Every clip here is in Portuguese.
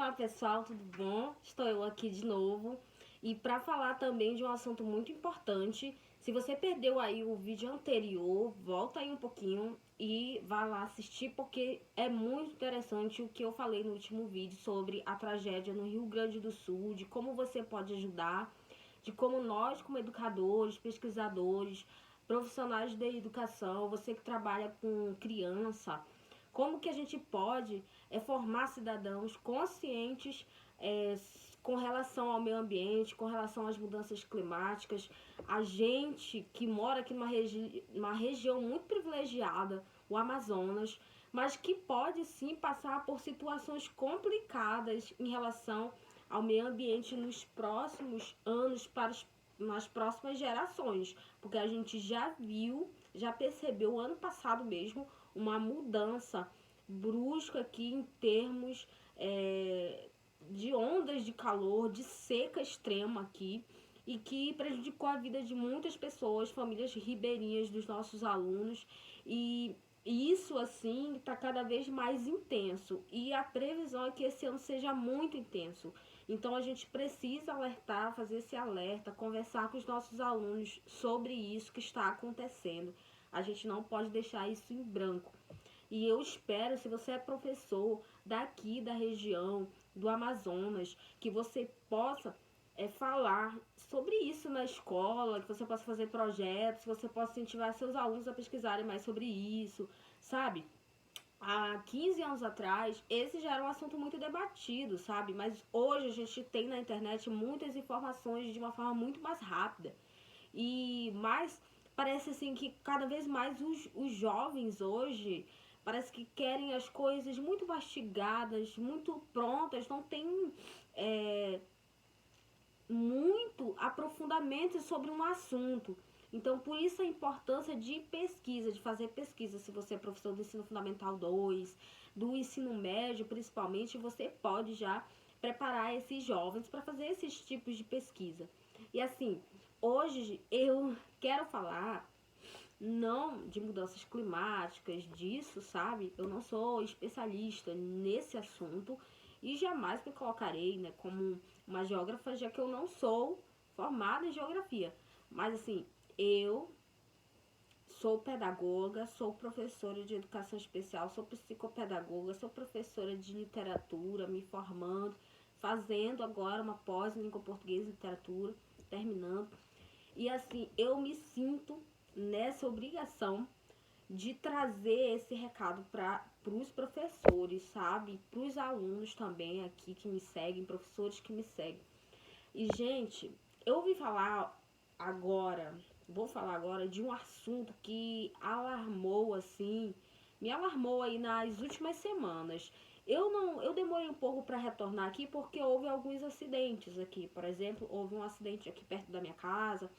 Olá pessoal, tudo bom? Estou eu aqui de novo e para falar também de um assunto muito importante. Se você perdeu aí o vídeo anterior, volta aí um pouquinho e vá lá assistir porque é muito interessante o que eu falei no último vídeo sobre a tragédia no Rio Grande do Sul, de como você pode ajudar, de como nós como educadores, pesquisadores, profissionais da educação, você que trabalha com criança, como que a gente pode formar cidadãos conscientes é, com relação ao meio ambiente, com relação às mudanças climáticas. A gente que mora aqui numa região muito privilegiada, o Amazonas, mas que pode sim passar por situações complicadas em relação ao meio ambiente nos próximos anos, nas próximas gerações, porque a gente já viu, já percebeu ano passado mesmo uma mudança brusca aqui em termos de ondas de calor, de seca extrema aqui, e que prejudicou a vida de muitas pessoas, famílias ribeirinhas dos nossos alunos, e isso assim está cada vez mais intenso e a previsão é que esse ano seja muito intenso. Então a gente precisa alertar, fazer esse alerta, conversar com os nossos alunos sobre isso que está acontecendo. A gente não pode deixar isso em branco. E eu espero, se você é professor daqui da região do Amazonas, que você possa falar sobre isso na escola, que você possa fazer projetos, que você possa incentivar seus alunos a pesquisarem mais sobre isso, sabe? Há 15 anos atrás, esse já era um assunto muito debatido, sabe? Mas hoje a gente tem na internet muitas informações de uma forma muito mais rápida. E mais, parece assim que cada vez mais os jovens hoje parece que querem as coisas muito mastigadas, muito prontas, não tem é, muito aprofundamento sobre um assunto. Então, por isso a importância de pesquisa, de fazer pesquisa. Se você é professor do ensino fundamental 2, do ensino médio principalmente, você pode já preparar esses jovens para fazer esses tipos de pesquisa. E assim, hoje eu quero falar não de mudanças climáticas, disso, sabe? Eu não sou especialista nesse assunto e jamais me colocarei, né, como uma geógrafa, já que eu não sou formada em geografia. Mas assim, eu sou pedagoga, sou professora de educação especial, sou psicopedagoga, sou professora de literatura, me formando, fazendo agora uma pós em língua portuguesa e literatura, terminando. E assim, eu me sinto nessa obrigação de trazer esse recado para os professores, sabe? Para os alunos também aqui que me seguem, professores que me seguem. E, gente, eu ouvi falar agora, vou falar agora de um assunto que alarmou, assim, me alarmou aí nas últimas semanas. Eu demorei um pouco para retornar aqui porque houve alguns acidentes aqui. Por exemplo, houve um acidente aqui perto da minha casa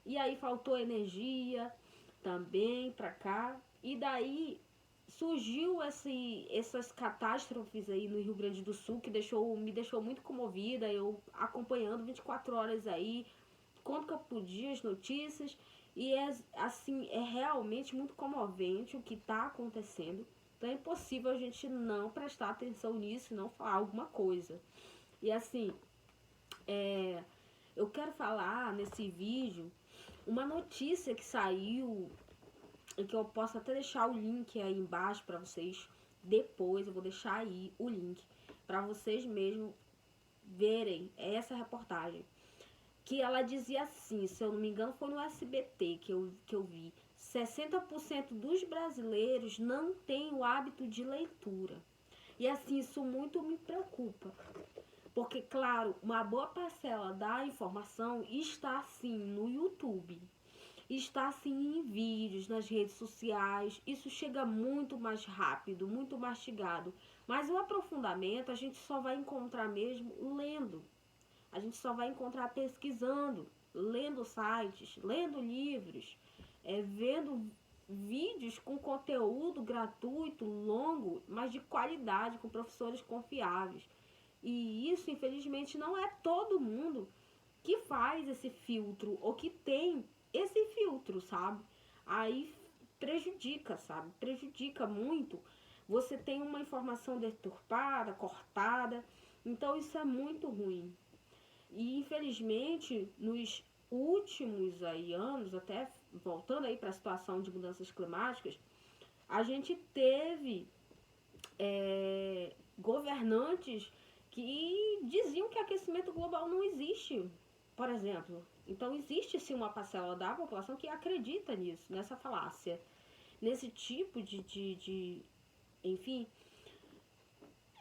e aí faltou energia também para cá. E daí surgiu essas catástrofes aí no Rio Grande do Sul que me deixou muito comovida. Eu acompanhando 24 horas aí, quanto que eu podia as notícias. E é assim, é realmente muito comovente o que está acontecendo. Então é impossível a gente não prestar atenção nisso e não falar alguma coisa. E assim, eu quero falar nesse vídeo uma notícia que saiu e que eu posso até deixar o link aí embaixo para vocês depois. Eu vou deixar aí o link para vocês mesmo verem essa reportagem. Que ela dizia assim, se eu não me engano foi no SBT que eu vi, 60% dos brasileiros não têm o hábito de leitura. E assim, isso muito me preocupa. Porque, claro, uma boa parcela da informação está sim no YouTube, está sim em vídeos, nas redes sociais. Isso chega muito mais rápido, muito mastigado. Mas o aprofundamento a gente só vai encontrar mesmo lendo. A gente só vai encontrar pesquisando, lendo sites, lendo livros, vendo vídeos com conteúdo gratuito, longo, mas de qualidade, com professores confiáveis. E isso, infelizmente, não é todo mundo que faz esse filtro ou que tem esse filtro, sabe? Aí prejudica, sabe? Prejudica muito. Você tem uma informação deturpada, cortada, Então isso é muito ruim. E infelizmente, nos últimos aí anos, até voltando aí para a situação de mudanças climáticas, a gente teve governantes que diziam que aquecimento global não existe, por exemplo. Então existe sim uma parcela da população que acredita nisso, nessa falácia, nesse tipo de enfim.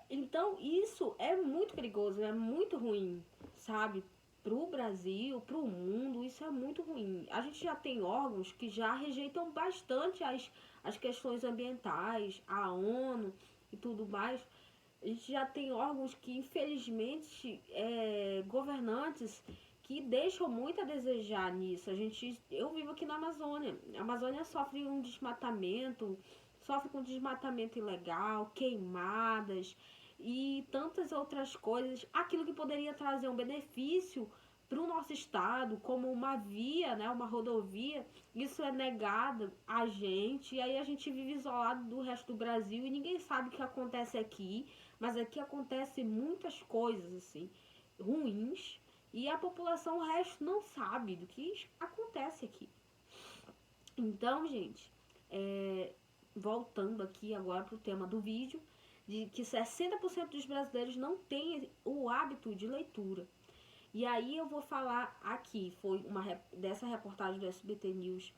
Então isso é muito perigoso, é muito ruim, sabe? Pro Brasil, pro mundo, isso é muito ruim. A gente já tem órgãos que já rejeitam bastante as questões ambientais, a ONU e tudo mais. A gente já tem órgãos que, infelizmente, governantes que deixam muito a desejar nisso. Eu vivo aqui na Amazônia. A Amazônia sofre um desmatamento, sofre com desmatamento ilegal, queimadas e tantas outras coisas. Aquilo que poderia trazer um benefício para o nosso estado, como uma via, né, uma rodovia, isso é negado a gente, e aí a gente vive isolado do resto do Brasil e ninguém sabe o que acontece aqui, mas aqui acontecem muitas coisas assim ruins e a população, o resto, não sabe do que acontece aqui. Então, gente, voltando aqui agora para o tema do vídeo, de que 60% dos brasileiros não têm o hábito de leitura. E aí eu vou falar aqui, foi dessa reportagem do SBT News.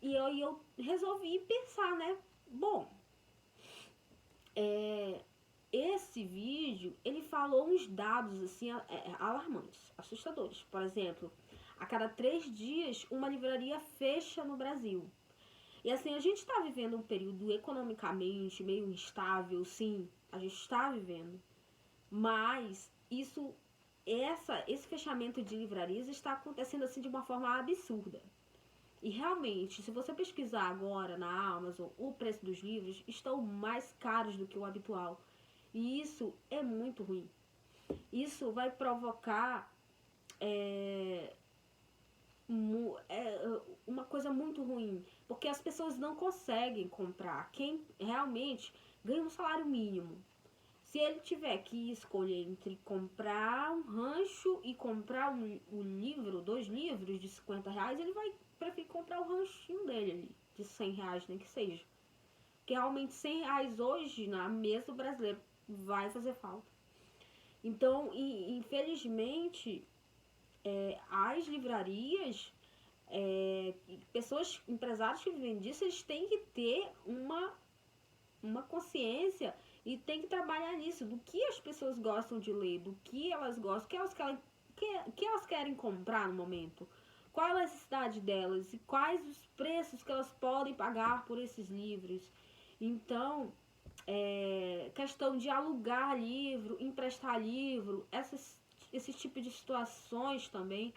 E eu resolvi pensar, né? Bom, esse vídeo, ele falou uns dados, assim, alarmantes, assustadores. Por exemplo, a cada 3 dias, uma livraria fecha no Brasil. E assim, a gente está vivendo um período economicamente meio instável, sim, a gente está vivendo. Mas esse fechamento de livrarias está acontecendo assim de uma forma absurda. E realmente, se você pesquisar agora na Amazon, o preço dos livros estão mais caros do que o habitual. E isso é muito ruim. Isso vai provocar uma coisa muito ruim, porque as pessoas não conseguem comprar. Quem realmente ganha um salário mínimo, se ele tiver que escolher entre comprar um rancho e comprar um livro, 2 livros de R$ 50, ele vai preferir comprar o ranchinho dele ali, de R$ 100, nem que seja. Porque realmente R$ 100 hoje na mesa do brasileiro vai fazer falta. Então, infelizmente, as livrarias, pessoas, empresários que vivem disso, eles têm que ter uma consciência e tem que trabalhar nisso, do que as pessoas gostam de ler, do que elas gostam, que elas querem comprar no momento, qual a necessidade delas e quais os preços que elas podem pagar por esses livros. Então, questão de alugar livro, emprestar livro, esse tipo de situações também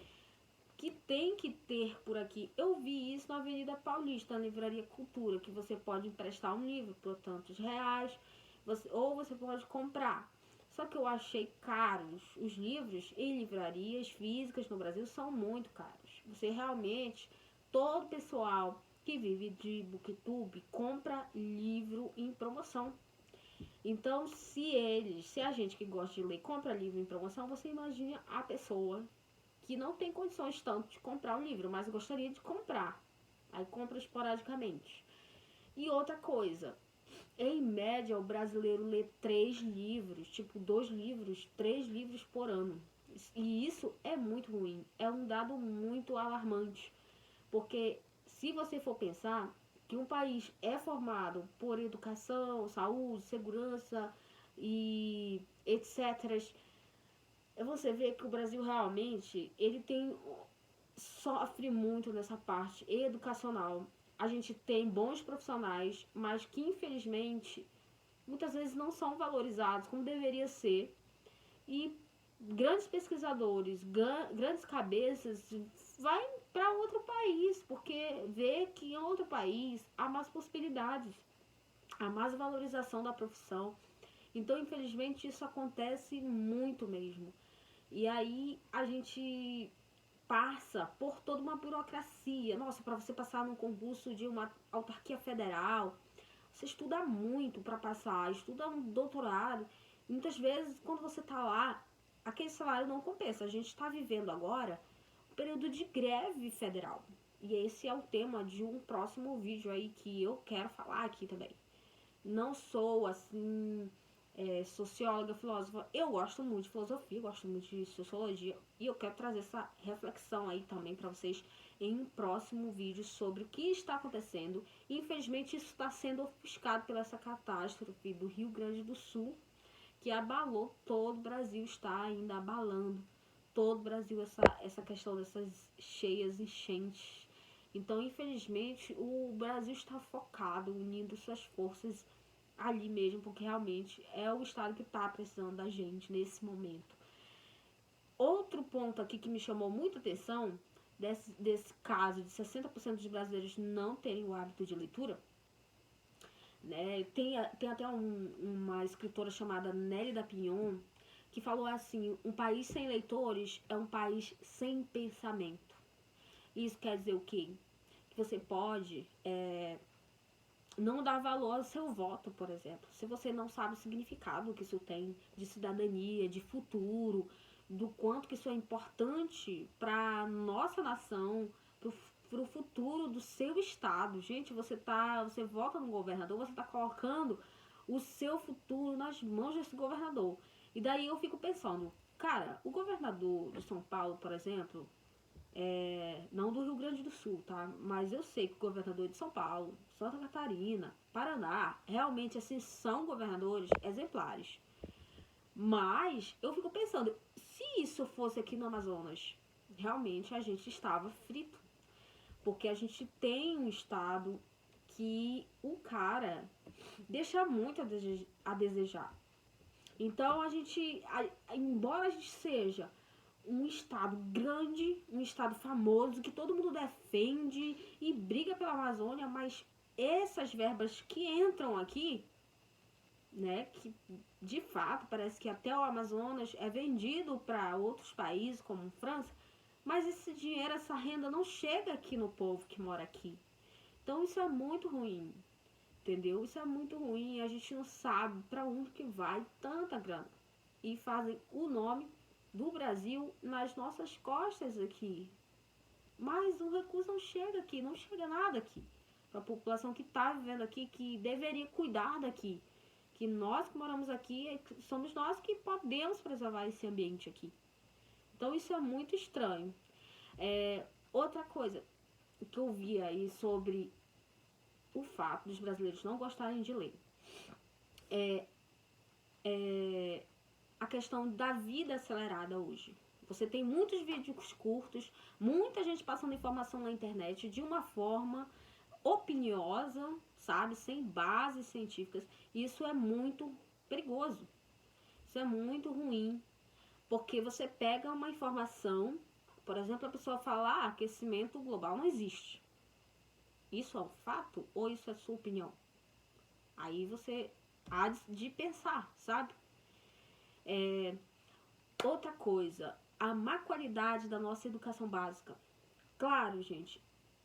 que tem que ter por aqui. Eu vi isso na Avenida Paulista, na Livraria Cultura, que você pode emprestar um livro por tantos reais, ou você pode comprar. Só que eu achei caros. Os livros em livrarias físicas no Brasil são muito caros. Você realmente, todo pessoal que vive de booktube compra livro em promoção. Então, se a gente que gosta de ler compra livro em promoção, você imagina a pessoa que não tem condições tanto de comprar um livro, mas gostaria de comprar. Aí compra esporadicamente. E outra coisa, em média o brasileiro lê 3 livros, tipo 2 livros, 3 livros por ano. E isso é muito ruim, é um dado muito alarmante. Porque se você for pensar que um país é formado por educação, saúde, segurança e etc., você vê que o Brasil realmente sofre muito nessa parte educacional. A gente tem bons profissionais, mas que infelizmente muitas vezes não são valorizados como deveria ser. E grandes pesquisadores, grandes cabeças vai para outro país, porque vê que em outro país há mais possibilidades, há mais valorização da profissão. Então, infelizmente, isso acontece muito mesmo. E aí a gente passa por toda uma burocracia. Nossa, para você passar num concurso de uma autarquia federal, você estuda muito para passar, estuda um doutorado. Muitas vezes, quando você tá lá, aquele salário não compensa. A gente está vivendo agora um período de greve federal. E esse é o tema de um próximo vídeo aí que eu quero falar aqui também. Não sou, assim, socióloga, filósofa. Eu gosto muito de filosofia, gosto muito de sociologia. E eu quero trazer essa reflexão aí também para vocês em um próximo vídeo sobre o que está acontecendo. Infelizmente, isso está sendo ofuscado pela essa catástrofe do Rio Grande do Sul, que abalou todo o Brasil, está ainda abalando todo o Brasil essa questão dessas cheias, enchentes. Então, infelizmente, o Brasil está focado, unindo suas forças ali mesmo, porque realmente é o estado que está precisando da gente nesse momento. Outro ponto aqui que me chamou muita atenção desse caso de 60% dos brasileiros não terem o hábito de leitura, né? Tem até uma escritora chamada Nélida Pinhon que falou assim: um país sem leitores é um país sem pensamento. Isso quer dizer o quê? Que você pode não dar valor ao seu voto, por exemplo. Se você não sabe o significado que isso tem de cidadania, de futuro, do quanto que isso é importante para nossa nação, para o futuro do seu estado. Gente, você vota no governador, você está colocando o seu futuro nas mãos desse governador. E daí eu fico pensando, cara, o governador de São Paulo, por exemplo, não do Rio Grande do Sul, tá? Mas eu sei que o governador de São Paulo, Santa Catarina, Paraná, realmente assim são governadores exemplares. Mas eu fico pensando, se isso fosse aqui no Amazonas, realmente a gente estava frito. Porque a gente tem um estado que o cara deixa muito a desejar. Então embora a gente seja um estado grande, um estado famoso, que todo mundo defende e briga pela Amazônia, mas essas verbas que entram aqui, né, que de fato parece que até o Amazonas é vendido para outros países, como França, mas esse dinheiro, essa renda não chega aqui no povo que mora aqui. Então isso é muito ruim, entendeu? Isso é muito ruim, a gente não sabe para onde que vai tanta grana. E fazem o nome do Brasil nas nossas costas aqui. Mas o recurso não chega aqui, não chega nada aqui. Para a população que está vivendo aqui, que deveria cuidar daqui. Que nós que moramos aqui, somos nós que podemos preservar esse ambiente aqui. Então isso é muito estranho. Outra coisa que eu vi aí sobre o fato dos brasileiros não gostarem de ler é a questão da vida acelerada hoje. Você tem muitos vídeos curtos, muita gente passando informação na internet de uma forma opiniosa, sabe, sem bases científicas. Isso é muito perigoso. Isso é muito ruim, porque você pega uma informação, por exemplo, a pessoa fala: aquecimento global não existe. Isso é um fato ou isso é sua opinião? Aí você há de pensar, sabe? Outra coisa, a má qualidade da nossa educação básica. Claro, gente,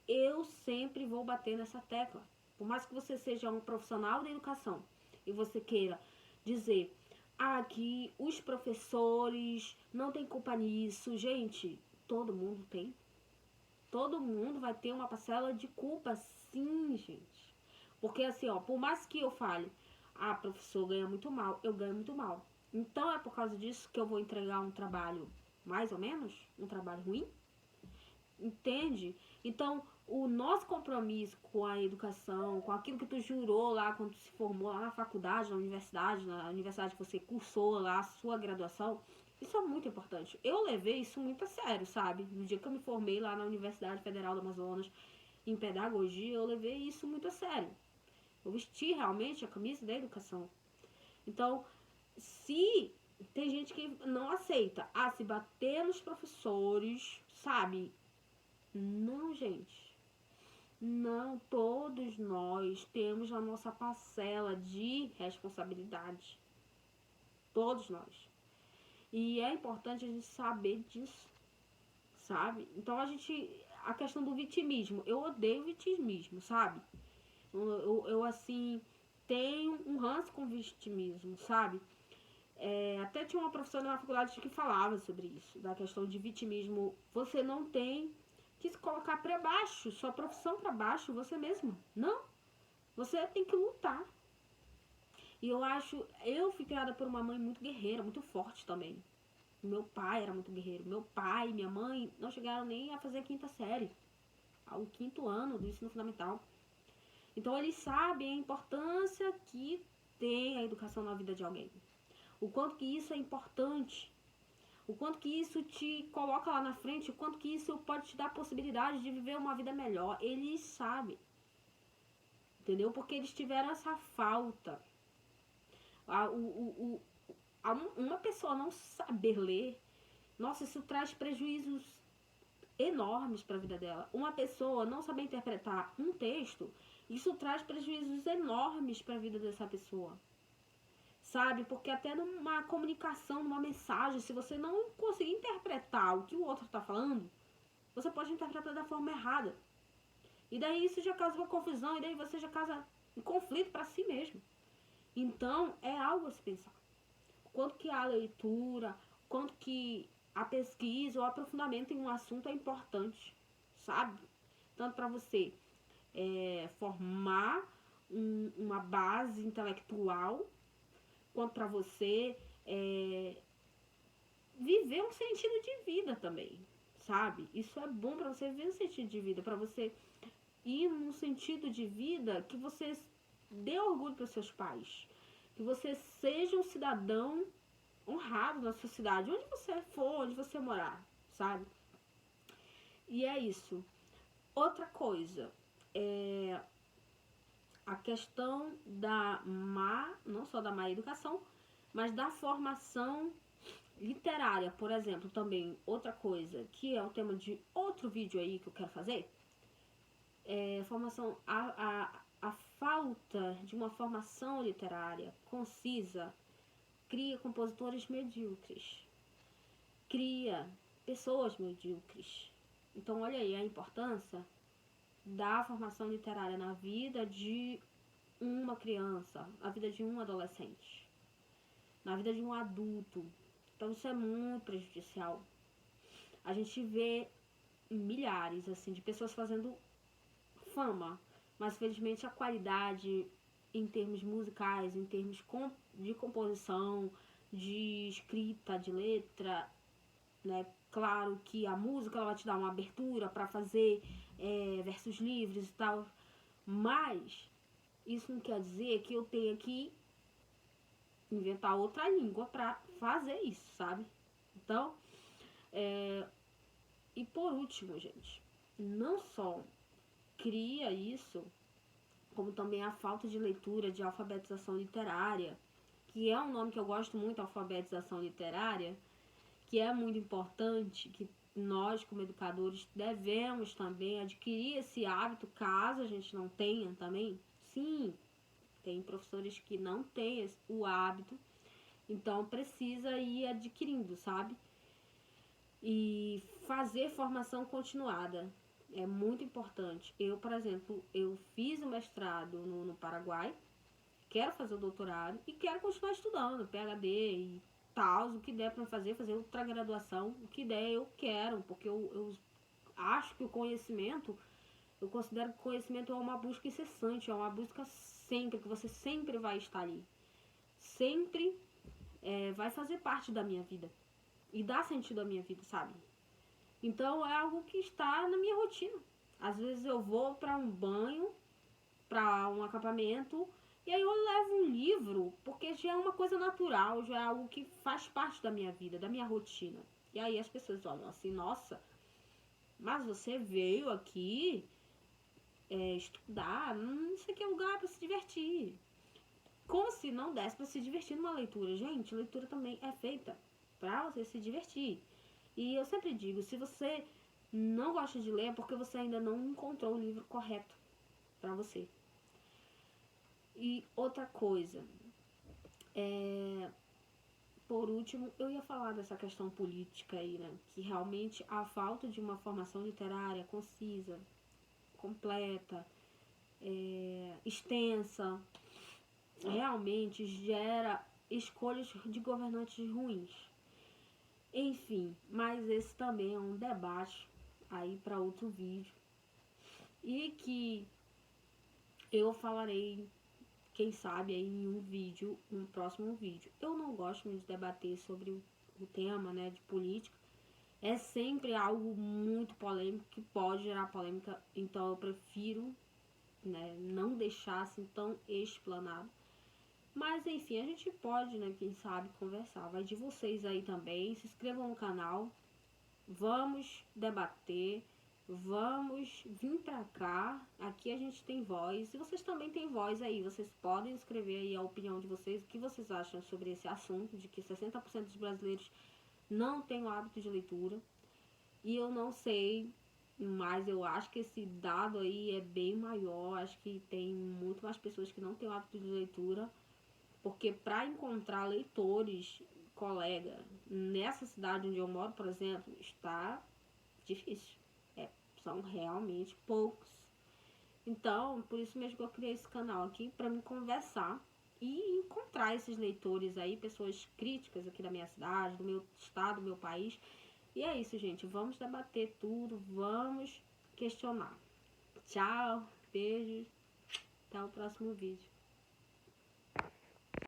eu sempre vou bater nessa tecla. Por mais que você seja um profissional da educação e você queira dizer que os professores não têm culpa nisso, gente, todo mundo tem. Todo mundo vai ter uma parcela de culpa, sim, gente. Porque assim, por mais que eu fale, professor ganha muito mal, eu ganho muito mal. Então é por causa disso que eu vou entregar um trabalho mais ou menos, um trabalho ruim? Entende? Então, o nosso compromisso com a educação, com aquilo que tu jurou lá quando tu se formou lá na faculdade, na universidade que você cursou lá a sua graduação, isso é muito importante. Eu levei isso muito a sério, sabe? No dia que eu me formei lá na Universidade Federal do Amazonas, em pedagogia, eu levei isso muito a sério. Eu vesti realmente a camisa da educação. Então, se tem gente que não aceita, se bater nos professores, sabe? Não, gente. Não, todos nós temos a nossa parcela de responsabilidade. Todos nós. E é importante a gente saber disso, sabe? Então a questão do vitimismo, eu odeio vitimismo, sabe? Eu assim, tenho um ranço com vitimismo, sabe? Até tinha uma professora na faculdade que falava sobre isso, da questão de vitimismo. Você não tem que se colocar para baixo, sua profissão para baixo, você mesmo. Não, você tem que lutar. E eu fui criada por uma mãe muito guerreira, muito forte também. Meu pai era muito guerreiro. Meu pai e minha mãe não chegaram nem a fazer a 5ª série, ao 5º ano do ensino fundamental. Então eles sabem a importância que tem a educação na vida de alguém. O quanto que isso é importante, o quanto que isso te coloca lá na frente, o quanto que isso pode te dar a possibilidade de viver uma vida melhor. Eles sabem, entendeu? Porque eles tiveram essa falta. Uma pessoa não saber ler, nossa, isso traz prejuízos enormes para a vida dela. Uma pessoa não saber interpretar um texto, isso traz prejuízos enormes para a vida dessa pessoa. Sabe? Porque até numa comunicação, numa mensagem, se você não conseguir interpretar o que o outro está falando, você pode interpretar da forma errada. E daí isso já causa uma confusão, e daí você já causa um conflito para si mesmo. Então, é algo a se pensar. Quanto que a leitura, quanto que a pesquisa ou aprofundamento em um assunto é importante, sabe? Tanto para você formar uma base intelectual, quanto para você viver um sentido de vida também, sabe? Isso é bom para você viver um sentido de vida, para você ir num sentido de vida que você dê orgulho para seus pais, que você seja um cidadão honrado na sua cidade, onde você for, onde você morar, sabe? E é isso. Outra coisa, a questão não só da má educação, mas da formação literária, por exemplo, também outra coisa, que é o tema de outro vídeo aí que eu quero fazer, a falta de uma formação literária concisa cria compositores medíocres, cria pessoas medíocres. Então, olha aí a importância da formação literária na vida de uma criança, na vida de um adolescente, na vida de um adulto. Então, isso é muito prejudicial. A gente vê milhares, assim, de pessoas fazendo fama, mas, felizmente, a qualidade em termos musicais, em termos de composição, de escrita, de letra, né? Claro que a música ela vai te dar uma abertura para fazer versos livres e tal, mas isso não quer dizer que eu tenha que inventar outra língua para fazer isso, sabe? Então, e por último, gente, não só cria isso, como também a falta de leitura, de alfabetização literária, que é um nome que eu gosto muito, alfabetização literária, que é muito importante, que nós, como educadores, devemos também adquirir esse hábito, caso a gente não tenha também. Sim, tem professores que não têm o hábito, então precisa ir adquirindo, sabe? E fazer formação continuada é muito importante. Eu, por exemplo, eu fiz o mestrado no Paraguai, quero fazer o doutorado e quero continuar estudando, PhD e tal, o que der para fazer outra graduação, o que der eu quero, porque eu acho que o conhecimento, eu considero que o conhecimento é uma busca incessante, é uma busca sempre, que você sempre vai estar ali. Sempre vai fazer parte da minha vida e dá sentido à minha vida, sabe? Então é algo que está na minha rotina. Às vezes eu vou para um banho, para um acampamento, e aí eu levo um livro, porque já é uma coisa natural, já é algo que faz parte da minha vida, da minha rotina. E aí as pessoas olham assim, nossa, mas você veio aqui estudar, não sei que lugar para se divertir. Como se não desse para se divertir numa leitura. Gente, leitura também é feita para você se divertir. E eu sempre digo, se você não gosta de ler, é porque você ainda não encontrou o livro correto para você. E outra coisa, por último, eu ia falar dessa questão política aí, né? Que realmente a falta de uma formação literária concisa, completa, extensa, realmente gera escolhas de governantes ruins. Enfim, mas esse também é um debate aí para outro vídeo. E que eu falarei, quem sabe, aí em um próximo vídeo. Eu não gosto muito de debater sobre o tema, né, de política. É sempre algo muito polêmico, que pode gerar polêmica, então eu prefiro, né, não deixar assim tão explanado. Mas enfim, a gente pode, né, quem sabe, conversar. Vai de vocês aí também, se inscrevam no canal, vamos debater, vamos vir pra cá, aqui a gente tem voz, e vocês também têm voz aí, vocês podem escrever aí a opinião de vocês, o que vocês acham sobre esse assunto, de que 60% dos brasileiros não têm o hábito de leitura, e eu não sei, mas eu acho que esse dado aí é bem maior, acho que tem muito mais pessoas que não têm o hábito de leitura, porque para encontrar leitores, colega, nessa cidade onde eu moro, por exemplo, está difícil. São realmente poucos. Então, por isso mesmo que eu criei esse canal aqui, para me conversar e encontrar esses leitores aí, pessoas críticas aqui da minha cidade, do meu estado, do meu país. E é isso, gente. Vamos debater tudo, vamos questionar. Tchau, beijos, até o próximo vídeo.